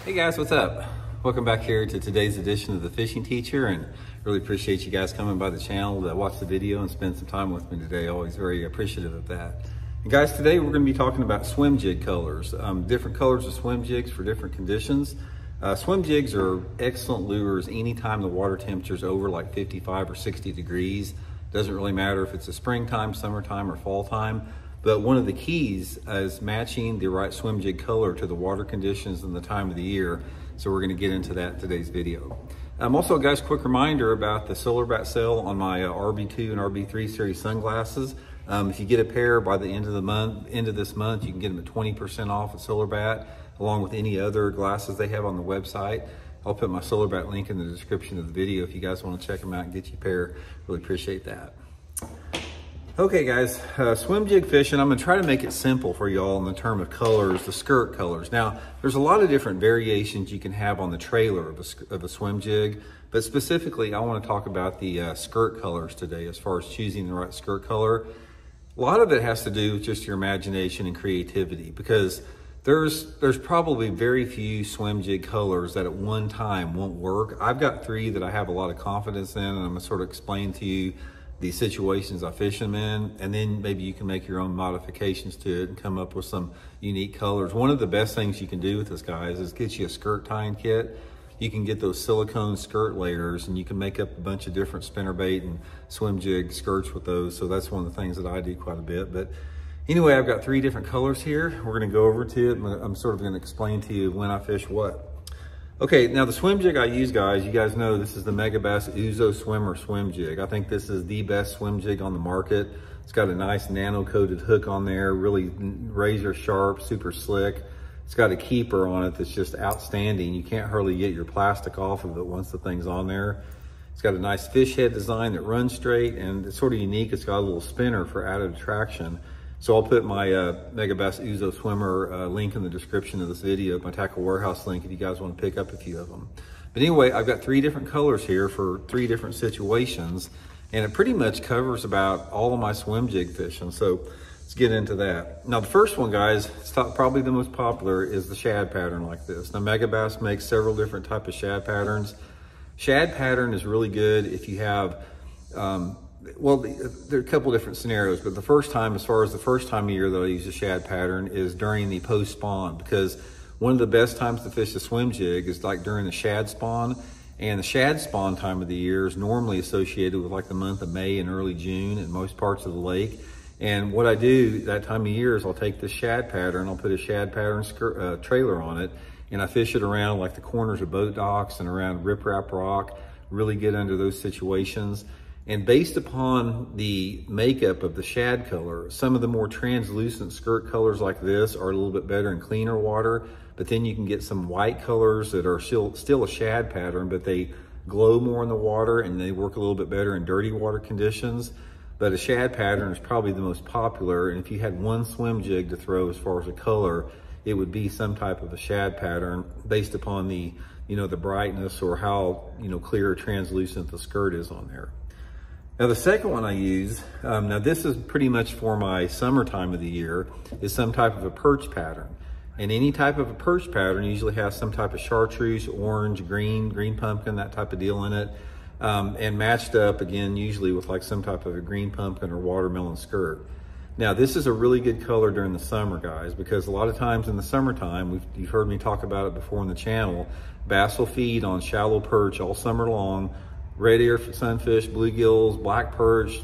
Hey guys, what's up? Welcome back here to today's edition of The Fishing Teacher, and really appreciate you guys coming by the channel to watch the video and spend some time with me today. Always very appreciative of that. And guys, today we're going to be talking about swim jig colors, different colors of swim jigs for different conditions. Swim jigs are excellent lures anytime the water temperature is over like 55 or 60 degrees. Doesn't really matter if it's a springtime, summertime, or fall time. But one of the keys is matching the right swim jig color to the water conditions and the time of the year. So we're going to get into that in today's video. Also, guys, quick reminder about the Silverback sale on my RB2 and RB3 series sunglasses. If you get a pair by the end of this month, you can get them at 20% off at Silverback, along with any other glasses they have on the website. I'll put my Silverback link in the description of the video if you guys want to check them out and get you a pair. Really appreciate that. Okay guys, swim jig fishing, I'm gonna try to make it simple for y'all in the term of colors, the skirt colors. Now, there's a lot of different variations you can have on the trailer of a swim jig, but specifically I wanna talk about the skirt colors today as far as choosing the right skirt color. A lot of it has to do with just your imagination and creativity, because there's probably very few swim jig colors that at one time won't work. I've got three that I have a lot of confidence in, and I'm gonna sort of explain to you the situations I fish them in, and then maybe you can make your own modifications to it and come up with some unique colors. One of the best things you can do with this, guys, is get you a skirt tying kit. You can get those silicone skirt layers, and you can make up a bunch of different spinnerbait and swim jig skirts with those. So that's one of the things that I do quite a bit. But anyway, I've got three different colors here. We're gonna go over to it. I'm sort of gonna explain to you when I fish what. Okay, now the swim jig I use, guys, you guys know this is the Megabass Uzo swim jig. I think this is the best swim jig on the market. It's got a nice nano-coated hook on there, really razor sharp, super slick. It's got a keeper on it that's just outstanding. You can't hardly get your plastic off of it once the thing's on there. It's got a nice fish head design that runs straight, and it's sort of unique. It's got a little spinner for added attraction. So I'll put my Megabass Uzo swimmer link in the description of this video, my Tackle Warehouse link, if you guys want to pick up a few of them. But anyway, I've got three different colors here for three different situations, and it pretty much covers about all of my swim jig fishing. So let's get into that. Now the first one, guys, it's probably the most popular, is the shad pattern like this. Now Megabass makes several different types of shad patterns. Shad pattern is really good if you have, well, there are a couple different scenarios, but the first time, as far as the first time of year that I use a shad pattern, is during the post spawn, because one of the best times to fish a swim jig is like during the shad spawn, and the shad spawn time of the year is normally associated with like the month of May and early June in most parts of the lake. And what I do that time of year is I'll take this shad pattern, I'll put a shad pattern trailer on it, and I fish it around like the corners of boat docks and around riprap rock, really get under those situations. And based upon the makeup of the shad color, some of the more translucent skirt colors like this are a little bit better in cleaner water, but then you can get some white colors that are still a shad pattern, but they glow more in the water and they work a little bit better in dirty water conditions. But a shad pattern is probably the most popular, and if you had one swim jig to throw as far as a color, it would be some type of a shad pattern based upon the, the brightness or how, clear or translucent the skirt is on there. Now the second one I use, now this is pretty much for my summertime of the year, is some type of a perch pattern. And any type of a perch pattern usually has some type of chartreuse, orange, green pumpkin, that type of deal in it. And matched up again, usually with like some type of a green pumpkin or watermelon skirt. Now this is a really good color during the summer, guys, because a lot of times in the summertime, you've heard me talk about it before on the channel, bass will feed on shallow perch all summer long. Red ear sunfish, bluegills, black perch,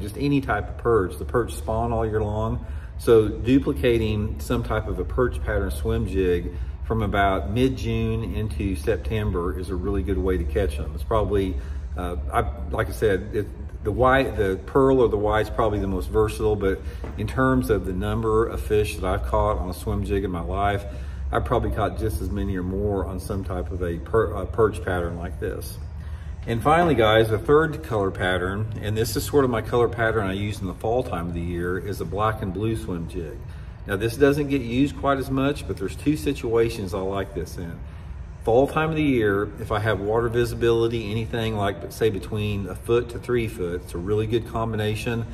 just any type of perch. The perch spawn all year long. So duplicating some type of a perch pattern swim jig from about mid-June into September is a really good way to catch them. It's probably, like I said, the pearl or the white's probably the most versatile, but in terms of the number of fish that I've caught on a swim jig in my life, I've probably caught just as many or more on some type of a perch pattern like this. And finally, guys, the third color pattern, and this is sort of my color pattern I use in the fall time of the year, is a black and blue swim jig. Now this doesn't get used quite as much, but there's two situations I like this in. Fall time of the year, if I have water visibility, anything like say between 1 foot to 3 foot, it's a really good combination.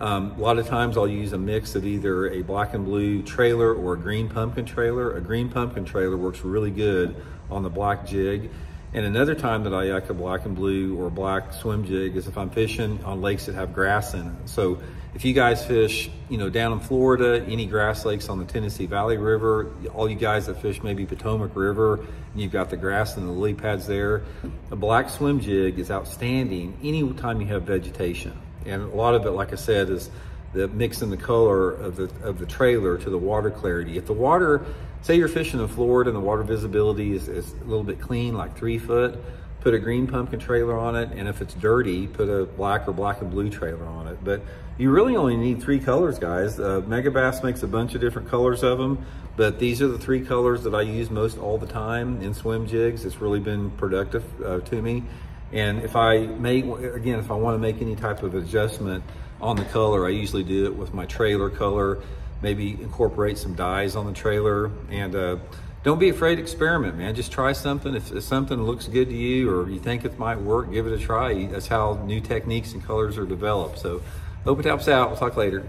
A lot of times I'll use a mix of either a black and blue trailer or a green pumpkin trailer. A green pumpkin trailer works really good on the black jig. And another time that I like a black and blue or black swim jig is if I'm fishing on lakes that have grass in it. So if you guys fish, down in Florida, any grass lakes on the Tennessee Valley River, all you guys that fish maybe Potomac River, and you've got the grass and the lily pads there, a black swim jig is outstanding anytime you have vegetation. And a lot of it, like I said, is the mixing the color of the trailer to the water clarity. If the water, say you're fishing in Florida and the water visibility is a little bit clean, like 3 foot, put a green pumpkin trailer on it. And if it's dirty, put a black or black and blue trailer on it. But you really only need 3 colors, guys. Megabass makes a bunch of different colors of them, but these are the 3 colors that I use most all the time in swim jigs. It's really been productive to me. And if I want to make any type of adjustment on the color, I usually do it with my trailer color, maybe incorporate some dyes on the trailer. And don't be afraid to experiment, man. Just try something. If something looks good to you or you think it might work, give it a try. That's how new techniques and colors are developed. So hope it helps out. We'll talk later.